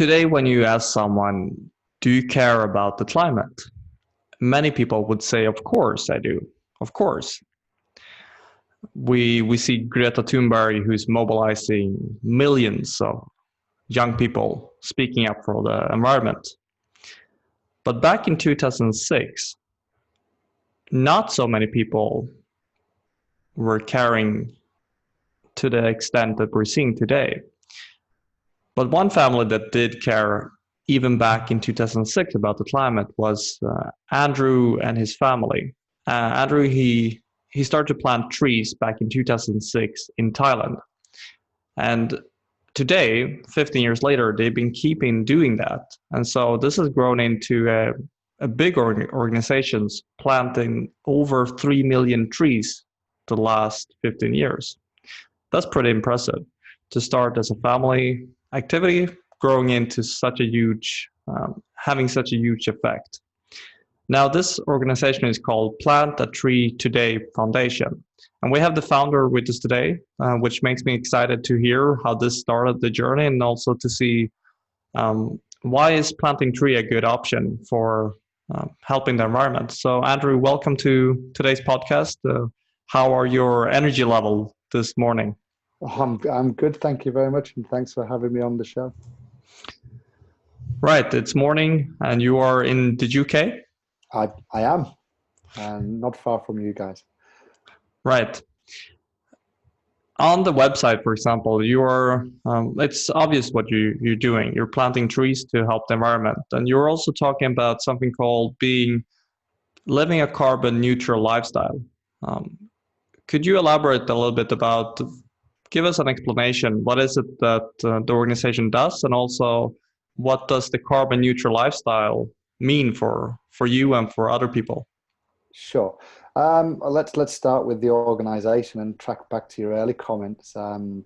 Today, when you ask someone, do you care about the climate? Many people would say, of course I do. Of course. We see Greta Thunberg, who's mobilizing millions of young people speaking up for the environment. But back in 2006, not so many people were caring to the extent that we're seeing today. But one family that did care even back in 2006 about the climate was Andrew and his family. Andrew, he started to plant trees back in 2006 in Thailand. And today, 15 years later, they've been keeping doing that. And so this has grown into a big organizations planting over 3 million trees the last 15 years. That's pretty impressive to start as a family activity, growing into such a huge, having such a huge effect. Now, this organization is called Plant a Tree Today Foundation. And we have the founder with us today, which makes me excited to hear how this started the journey and also to see why is planting tree a good option for helping the environment. So Andrew, welcome to today's podcast. How are your energy level this morning? I'm good, thank you very much, and thanks for having me on the show. Right, it's morning, and you are in the UK? I am, and not far from you guys. Right. On the website, for example, you are, it's obvious what you're doing. You're planting trees to help the environment. And you're also talking about something called living a carbon neutral lifestyle. Could you elaborate a little bit about, give us an explanation, what is it that the organization does, and also what does the carbon neutral lifestyle mean for you and for other people? Sure. Let's start with the organization and track back to your early comments on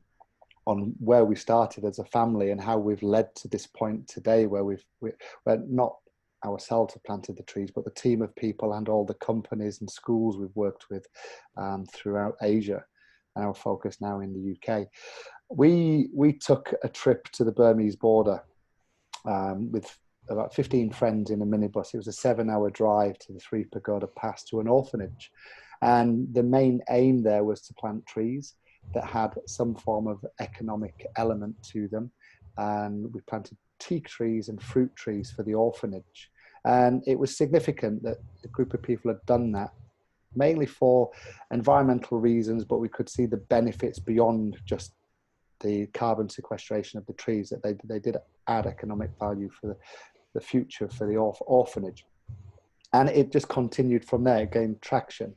where we started as a family and how we've led to this point today where we're not ourselves have planted the trees, but the team of people and all the companies and schools we've worked with throughout Asia, and our focus now in the UK. We took a trip to the Burmese border with about 15 friends in a minibus. It was a 7-hour drive to the Three Pagoda Pass to an orphanage. And the main aim there was to plant trees that had some form of economic element to them. And we planted teak trees and fruit trees for the orphanage. And it was significant that a group of people had done that, mainly for environmental reasons, but we could see the benefits beyond just the carbon sequestration of the trees, that they did add economic value for the future for the orphanage. And it just continued from there, it gained traction.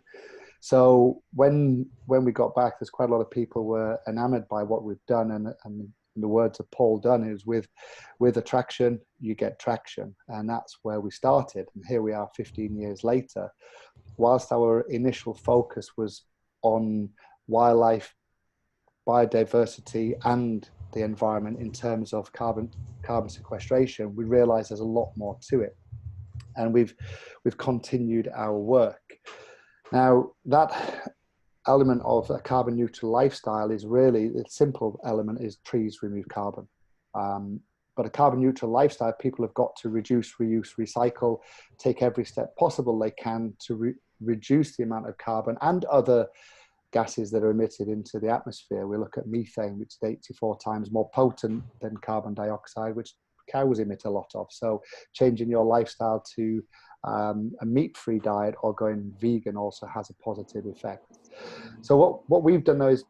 So when we got back, there's quite a lot of people were enamored by what we've done, and in the words of Paul Dunn, is with attraction, you get traction. And that's where we started. And here we are 15 years later. Whilst our initial focus was on wildlife, biodiversity, and the environment in terms of carbon sequestration, we realize there's a lot more to it, and we've continued our work. Now, that element of a carbon neutral lifestyle is really, the simple element is trees remove carbon, but a carbon neutral lifestyle, people have got to reduce, reuse, recycle, take every step possible they can to reduce the amount of carbon and other gases that are emitted into the atmosphere. We look at methane, which is 84 times more potent than carbon dioxide, which cows emit a lot of. So changing your lifestyle to a meat-free diet or going vegan also has a positive effect. So what we've done now is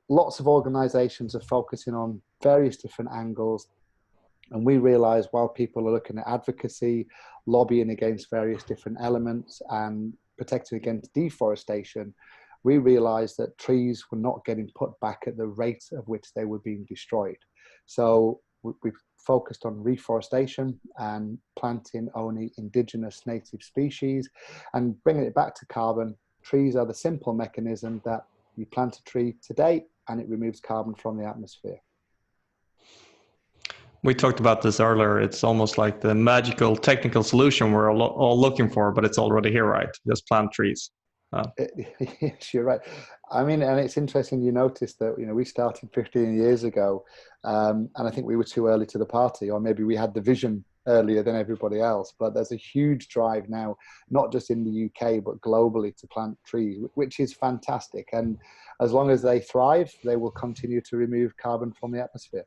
lots of organizations are focusing on various different angles. And we realize while people are looking at advocacy, lobbying against various different elements and protecting against deforestation, we realized that trees were not getting put back at the rate of which they were being destroyed. So we've focused on reforestation and planting only indigenous native species and bringing it back to carbon. Trees are the simple mechanism that you plant a tree today and it removes carbon from the atmosphere. We talked about this earlier. It's almost like the magical technical solution we're all looking for, but it's already here, right? Just plant trees. Yes, you're right. I mean, and it's interesting you noticed that, we started 15 years ago, and I think we were too early to the party, or maybe we had the vision earlier than everybody else. But there's a huge drive now, not just in the UK, but globally, to plant trees, which is fantastic. And as long as they thrive, they will continue to remove carbon from the atmosphere.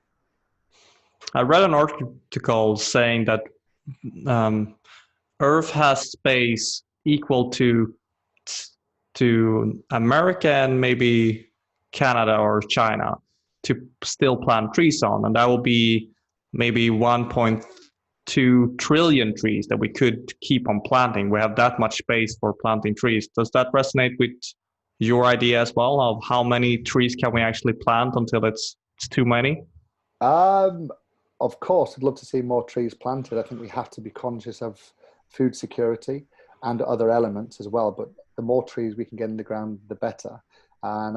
I read an article saying that um, Earth has space equal to America and maybe Canada or China to still plant trees on, and that will be maybe 1.2 trillion trees that we could keep on planting. We have that much space for planting trees. Does that resonate with your idea as well of how many trees can we actually plant until it's too many? Um, of course, I'd love to see more trees planted. I think we have to be conscious of food security and other elements as well. But the more trees we can get in the ground, the better. And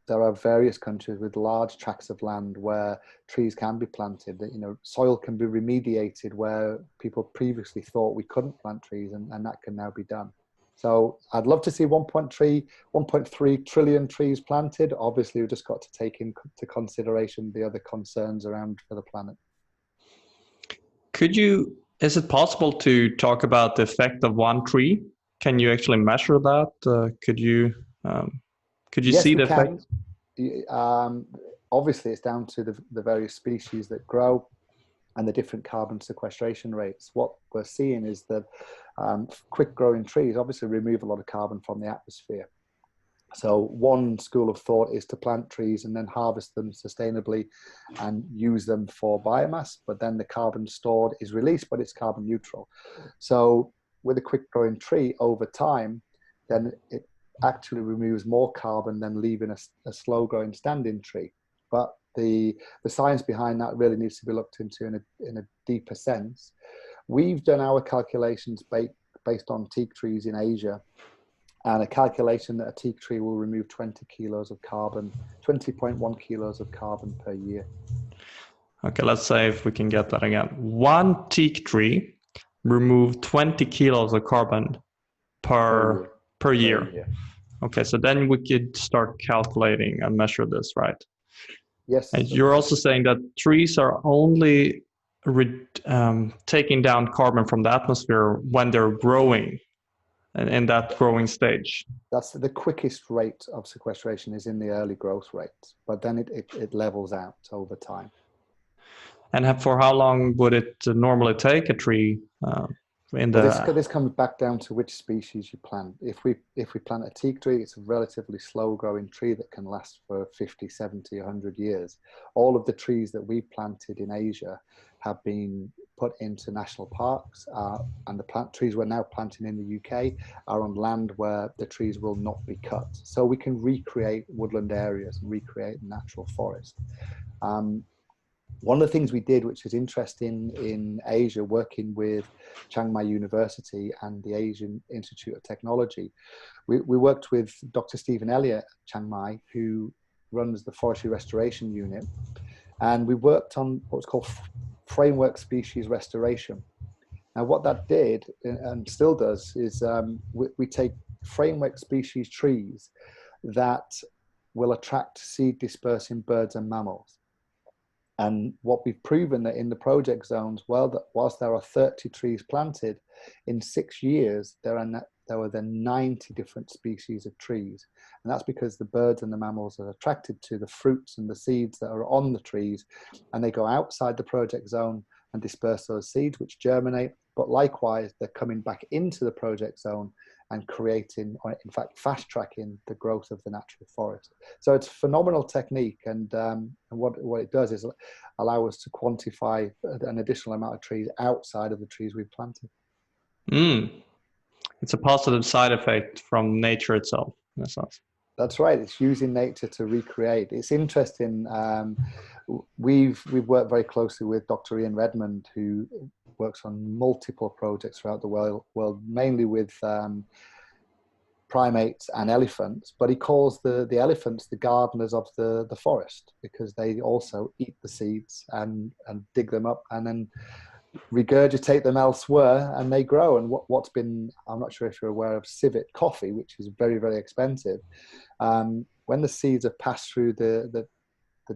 there are various countries with large tracts of land where trees can be planted. Soil can be remediated where people previously thought we couldn't plant trees, and that can now be done. So I'd love to see 1.3 trillion trees planted. Obviously, we've just got to take into consideration the other concerns around for the planet. Is it possible to talk about the effect of one tree? Can you actually measure that? Could you Yes, see we the effect? can. Obviously, it's down to the various species that grow and the different carbon sequestration rates. What we're seeing is that quick growing trees obviously remove a lot of carbon from the atmosphere. So one school of thought is to plant trees and then harvest them sustainably and use them for biomass, but then the carbon stored is released, but it's carbon neutral. So with a quick growing tree over time, then it actually removes more carbon than leaving a slow growing standing tree. But the science behind that really needs to be looked into in a deeper sense. We've done our calculations based on teak trees in Asia, and a calculation that a teak tree will remove 20 kilos of carbon, 20.1 kilos of carbon per year. Okay, let's say if we can get that again. One teak tree remove 20 kilos of carbon per year. Okay, so then we could start calculating and measure this, right? Yes. And you're also saying that trees are only taking down carbon from the atmosphere when they're growing and in that growing stage. That's the quickest rate of sequestration is in the early growth rate, but then it levels out over time. And for how long would it normally take a tree This comes back down to which species you plant. If we plant a teak tree, it's a relatively slow growing tree that can last for 50, 70, 100 years. All of the trees that we planted in Asia have been put into national parks, and the trees we're now planting in the UK are on land where the trees will not be cut. So we can recreate woodland areas and recreate natural forest. One of the things we did, which is interesting in Asia, working with Chiang Mai University and the Asian Institute of Technology, we worked with Dr. Stephen Elliott at Chiang Mai, who runs the Forestry Restoration Unit, and we worked on what's called framework species restoration. Now, what that did, and still does, is we take framework species trees that will attract seed dispersing birds and mammals. And what we've proven that in the project zones, whilst there are 30 trees planted, in 6 years, there were then 90 different species of trees. And that's because the birds and the mammals are attracted to the fruits and the seeds that are on the trees, and they go outside the project zone and disperse those seeds, which germinate. But likewise, they're coming back into the project zone and creating, or in fact, fast tracking the growth of the natural forest. So it's a phenomenal technique, and what it does is allow us to quantify an additional amount of trees outside of the trees we've planted. It's a positive side effect from nature itself, in a sense. That's right. It's using nature to recreate. It's interesting. We've worked very closely with Dr. Ian Redmond, who works on multiple projects throughout the world, mainly with primates and elephants. But he calls the elephants the gardeners of the forest, because they also eat the seeds and dig them up and then regurgitate them elsewhere and they grow. And what's been, I'm not sure if you're aware of civet coffee, which is very, very expensive. When the seeds are passed through the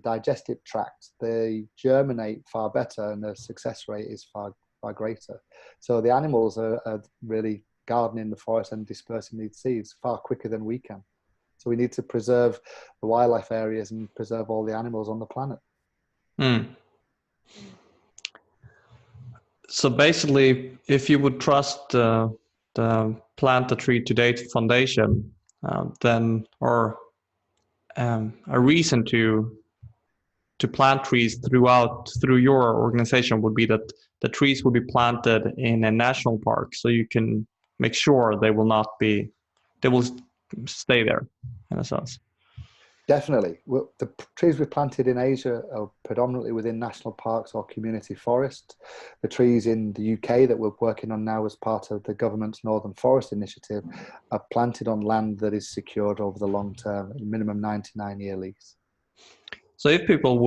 digestive tract, they germinate far better and the success rate is far greater. So the animals are really gardening the forest and dispersing these seeds far quicker than we can. So we need to preserve the wildlife areas and preserve all the animals on the planet. So basically, if you would trust the Plant a Tree Today Foundation, then, or a reason to plant trees through your organization would be that the trees will be planted in a national park, so you can make sure they will stay there in a sense. Definitely. Well, the trees we planted in Asia are predominantly within national parks or community forests. The trees in the UK that we're working on now as part of the government's Northern Forest Initiative are planted on land that is secured over the long term, a minimum 99-year lease. So if people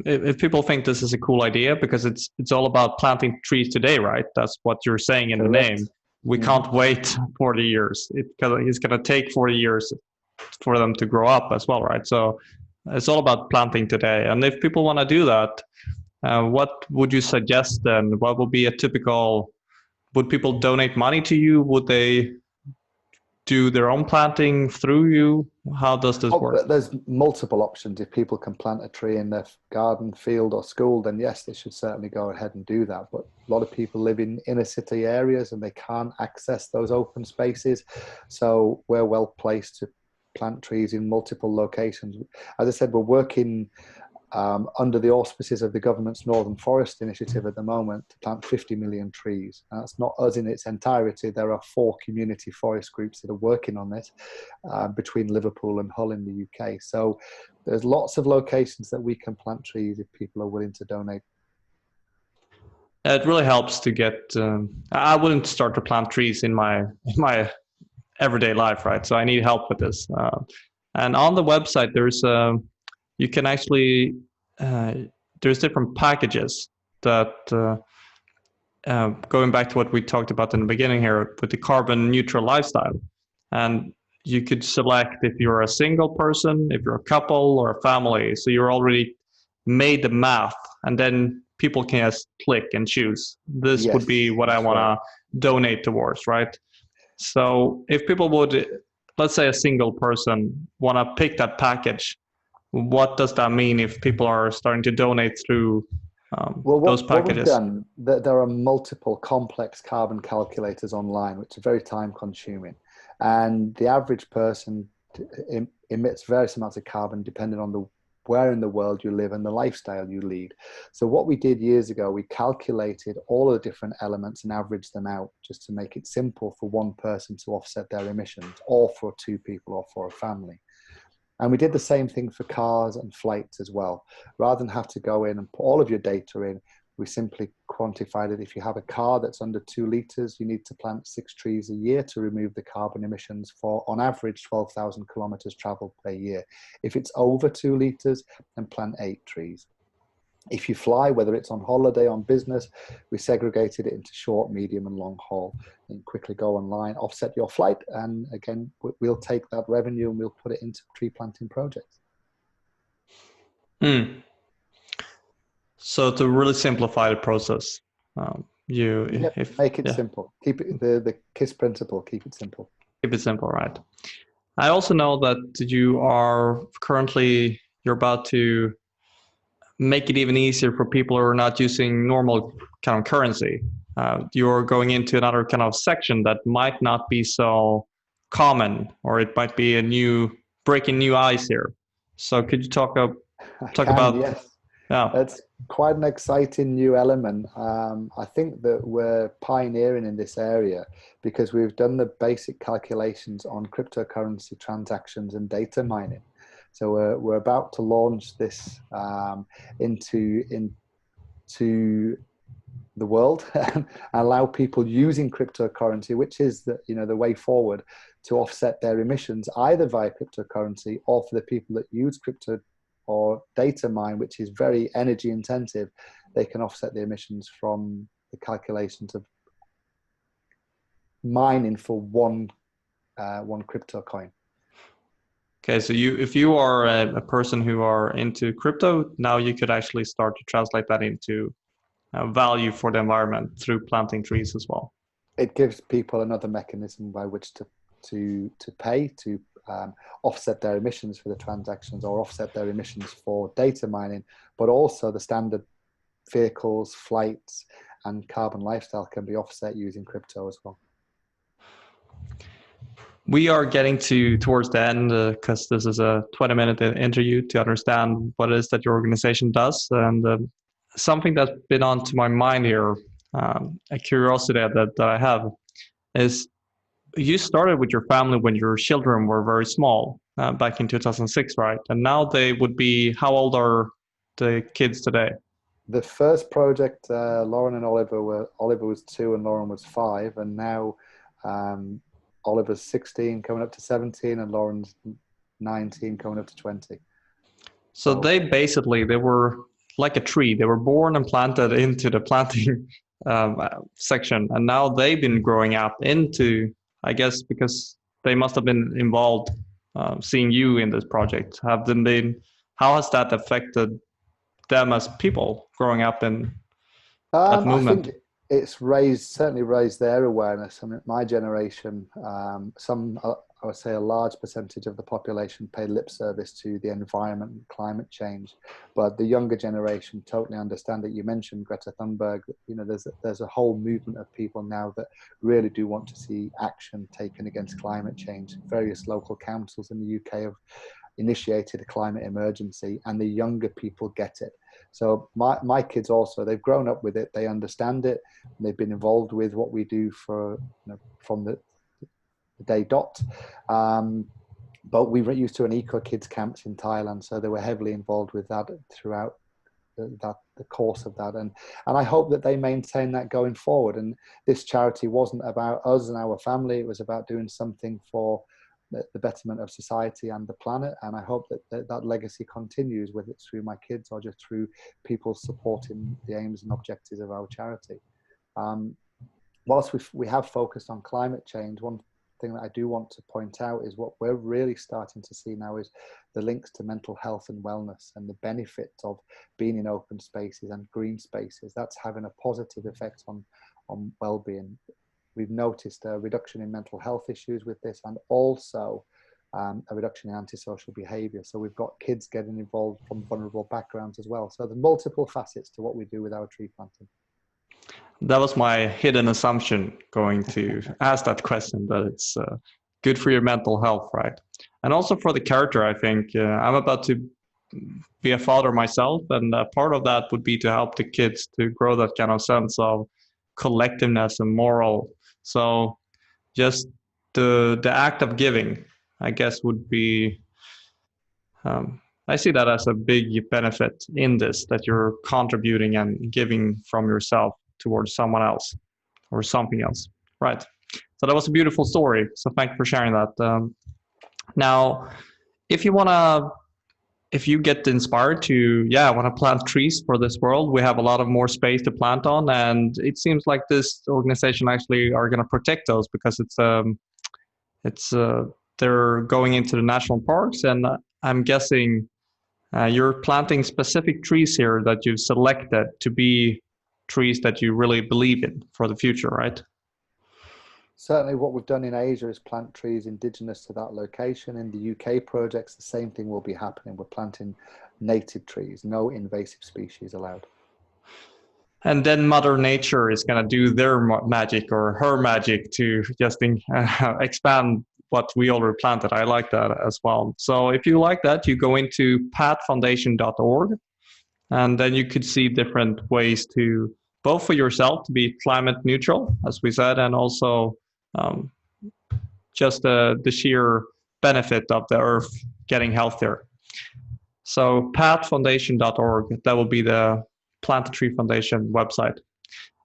if people think this is a cool idea, because it's all about planting trees today, right? That's what you're saying in Correct. the name. We can't wait 40 years. It's going to take 40 years for them to grow up as well, right? So it's all about planting today. And if people want to do that, what would you suggest then? What would be a typical, would people donate money to you? Would they do their own planting through you? How does this work? There's multiple options. If people can plant a tree in their garden, field or school, then yes, they should certainly go ahead and do that. But a lot of people live in inner city areas and they can't access those open spaces. So we're well placed to plant trees in multiple locations. As I said, we're working under the auspices of the government's Northern Forest Initiative at the moment to plant 50 million trees. And that's not us in its entirety. There are 4 community forest groups that are working on this between Liverpool and Hull in the UK. So there's lots of locations that we can plant trees if people are willing to donate. It really helps to get. I wouldn't start to plant trees in my everyday life, right? So I need help with this. And on the website, there's you can actually there's different packages that going back to what we talked about in the beginning here with the carbon neutral lifestyle, and you could select if you're a single person, if you're a couple or a family. So you're already made the math, and then people can just click and choose. This would be what I want to donate towards, right? So if people would, let's say a single person, want to pick that package, what does that mean if people are starting to donate through those packages? What we've done, there are multiple complex carbon calculators online, which are very time consuming. And the average person emits various amounts of carbon depending on where in the world you live and the lifestyle you lead. So what we did years ago, we calculated all the different elements and averaged them out just to make it simple for one person to offset their emissions, or for 2 people or for a family. And we did the same thing for cars and flights as well. Rather than have to go in and put all of your data in, we simply quantified it. If you have a car that's under 2 litres, you need to plant 6 trees a year to remove the carbon emissions for, on average, 12,000 kilometres travelled per year. If it's over 2 litres, then plant 8 trees. If you fly, whether it's on holiday, on business, we segregated it into short, medium and long haul. And quickly go online, offset your flight, and again, we'll take that revenue and we'll put it into tree planting projects. So to really simplify the process, make it simple. Keep it the KISS principle. Keep it simple. Keep it simple, right? I also know that you're about to make it even easier for people who are not using normal kind of currency. You're going into another kind of section that might not be so common, or it might be breaking new ice here. So could you talk about? Yes. Yeah. That's quite an exciting new element. I think that we're pioneering in this area because we've done the basic calculations on cryptocurrency transactions and data mining. So we're about to launch this into the world and allow people using cryptocurrency, which is the way forward, to offset their emissions either via cryptocurrency, or for the people that use crypto or data mine, which is very energy intensive, they can offset the emissions from the calculations of mining for one crypto coin. Okay, so if you are a person who are into crypto, now you could actually start to translate that into value for the environment through planting trees as well. It gives people another mechanism by which to pay to offset their emissions for the transactions, or offset their emissions for data mining, but also the standard vehicles, flights, and carbon lifestyle can be offset using crypto as well. We are getting towards the end because this is a 20-minute interview to understand what it is that your organization does. And something that's been on to my mind here, a curiosity that I have, is you started with your family when your children were very small, back in 2006, right? And now they would be, how old are the kids today? The first project, Lauren and Oliver was 2 and Lauren was 5, and now Oliver's 16 coming up to 17 and Lauren's 19 coming up to 20. So they were like a tree. They were born and planted into the planting section, and now they've been growing up into, I guess, because they must have been involved, seeing you in this project. How has that affected them as people growing up in that movement? I think it's certainly raised their awareness. I mean, my generation, I would say a large percentage of the population pay lip service to the environment and climate change, but the younger generation totally understand it. You mentioned Greta Thunberg. You know, there's a whole movement of people now that really do want to see action taken against climate change. Various local councils in the UK have initiated a climate emergency, and the younger people get it. So my kids also, they've grown up with it, they understand it, and they've been involved with what we do from the day dot. But we were used to an eco kids camps in Thailand, so they were heavily involved with that throughout the course of that, and I hope that they maintain that going forward. And this charity wasn't about us and our family, it was about doing something for the betterment of society and the planet, and I hope that legacy continues, whether it's through my kids or just through people supporting the aims and objectives of our charity. Whilst we have focused on climate change, one thing that I do want to point out is what we're really starting to see now is the links to mental health and wellness, and the benefits of being in open spaces and green spaces. That's having a positive effect on well-being. We've noticed a reduction in mental health issues with this, and also a reduction in antisocial behaviour. So we've got kids getting involved from vulnerable backgrounds as well. So there's multiple facets to what we do with our tree planting. That was my hidden assumption going to ask that question, that it's good for your mental health, right? And also for the character, I think. I'm about to be a father myself, and part of that would be to help the kids to grow that kind of sense of collectiveness and moral. So just the act of giving, I guess, would be, I see that as a big benefit in this, that you're contributing and giving from yourself towards someone else or something else, right? So that was a beautiful story. So thank you for sharing that. Now, if you get inspired to, I want to plant trees for this world, we have a lot of more space to plant on, and it seems like this organization actually are going to protect those, because they're going into the national parks, and I'm guessing you're planting specific trees here that you've selected to be trees that you really believe in for the future, right? Certainly what we've done in Asia is plant trees indigenous to that location. In the UK projects, the same thing will be happening. We're planting native trees, no invasive species allowed. And then Mother Nature is going to do their magic, or her magic, to just expand what we already planted. I like that as well. So if you like that, you go into pattfoundation.org, and then you could see different ways to, both for yourself to be climate neutral, as we said, and also just the sheer benefit of the earth getting healthier. So pattfoundation.org, that will be the Plant a Tree Foundation website.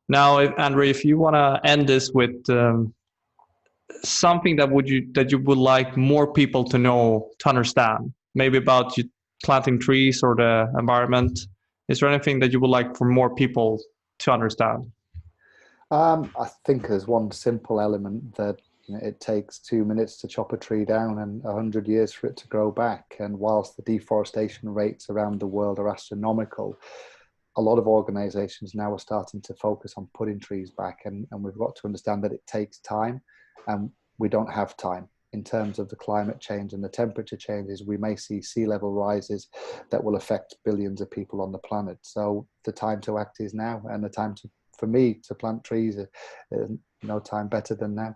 Now, Andrew, if you want to end this with something that you would like more people to know, to understand, maybe about you planting trees or the environment, Is there anything that you would like for more people to understand? I think there's one simple element that it takes 2 minutes to chop a tree down and 100 years for it to grow back. And whilst the deforestation rates around the world are astronomical, a lot of organizations now are starting to focus on putting trees back. And we've got to understand that it takes time, and we don't have time. In terms of the climate change and the temperature changes, we may see sea level rises that will affect billions of people on the planet. So the time to act is now, and the time for me to plant trees, no time better than now.